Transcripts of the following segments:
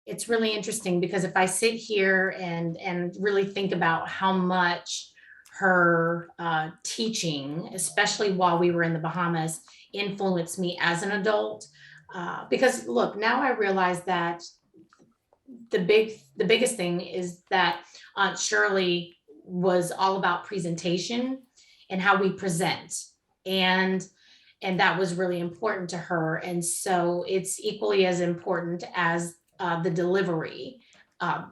it's really interesting because if I sit here and really think about how much her teaching, especially while we were in the Bahamas, influenced me as an adult. Because look, now I realize that the biggest thing is that Aunt Shirley was all about presentation and how we present. And that was really important to her. And so it's equally as important as the delivery,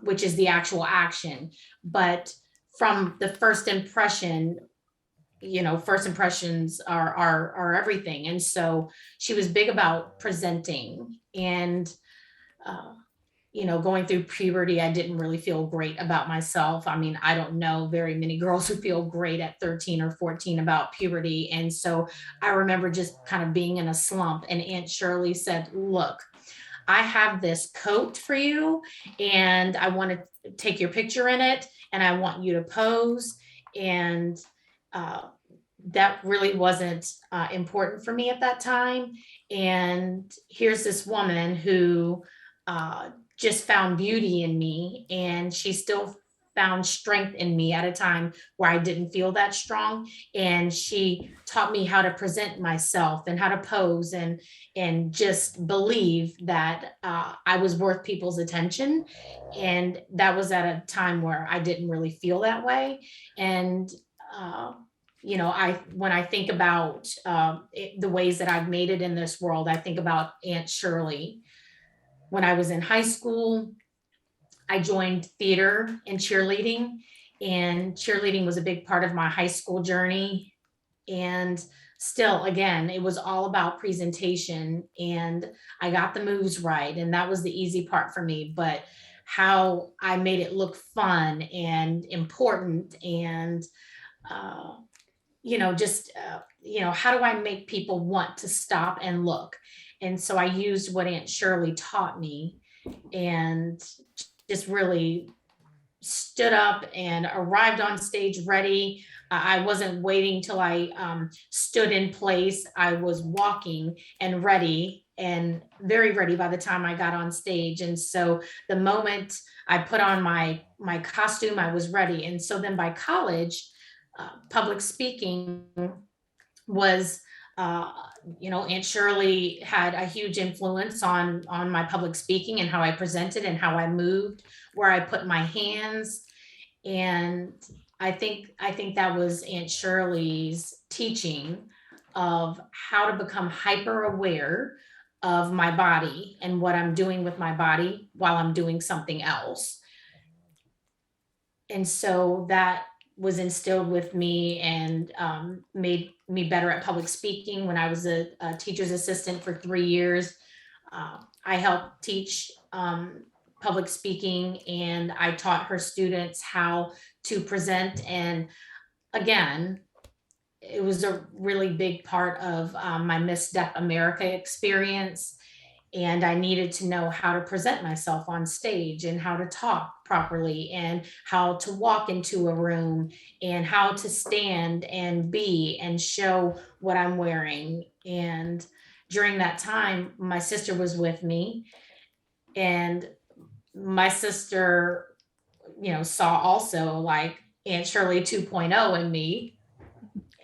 which is the actual action. But from the first impression, first impressions are everything. And so she was big about presenting. And uh, going through puberty, I didn't really feel great about myself. I mean, I don't know very many girls who feel great at 13 or 14 about puberty. And so I remember just kind of being in a slump, and Aunt Shirley said, look, I have this coat for you, and I want to take your picture in it, and I want you to pose. And that really wasn't important for me at that time. And here's this woman who just found beauty in me, and she still found strength in me at a time where I didn't feel that strong. And she taught me how to present myself and how to pose, and just believe that I was worth people's attention. And that was at a time where I didn't really feel that way. And when I think about the ways that I've made it in this world, I think about Aunt Shirley. When I was in high school, I joined theater and cheerleading was a big part of my high school journey. And still, again, it was all about presentation, and I got the moves right, and that was the easy part for me. But how I made it look fun and important, and how do I make people want to stop and look? And so I used what Aunt Shirley taught me, and just really stood up and arrived on stage ready. I wasn't waiting till I stood in place. I was walking and ready, and very ready by the time I got on stage. And so the moment I put on my costume, I was ready. And so then by college, public speaking was Aunt Shirley had a huge influence on my public speaking and how I presented and how I moved, where I put my hands. And I think that was Aunt Shirley's teaching of how to become hyper aware of my body and what I'm doing with my body while I'm doing something else. And so that was instilled with me, and made me better at public speaking. When I was a teacher's assistant for 3 years, I helped teach public speaking, and I taught her students how to present. And again, it was a really big part of my Miss Deaf America experience. And I needed to know how to present myself on stage, and how to talk properly, and how to walk into a room, and how to stand and be and show what I'm wearing. And during that time, my sister was with me, and my sister, saw also like Aunt Shirley 2.0 in me,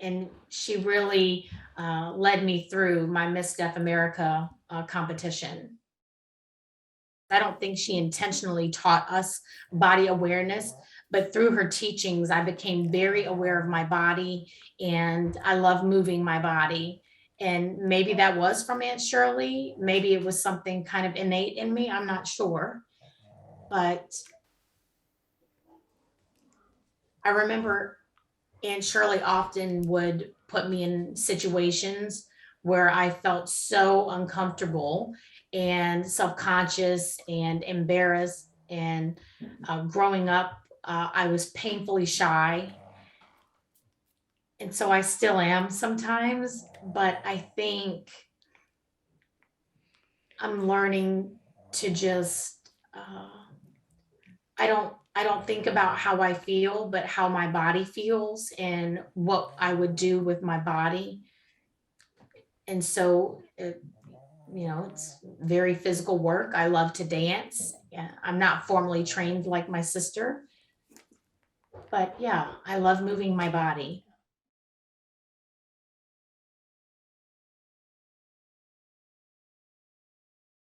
and she really led me through my Miss Deaf America competition. I don't think she intentionally taught us body awareness, but through her teachings, I became very aware of my body, and I love moving my body. And maybe that was from Aunt Shirley. Maybe it was something kind of innate in me. I'm not sure. But I remember Aunt Shirley often would put me in situations where I felt so uncomfortable and self-conscious and embarrassed. And growing up, I was painfully shy. And so I still am sometimes, but I think I'm learning to just, I don't think about how I feel, but how my body feels and what I would do with my body. And so it's very physical work. I love to dance. Yeah, I'm not formally trained like my sister, but yeah, I love moving my body.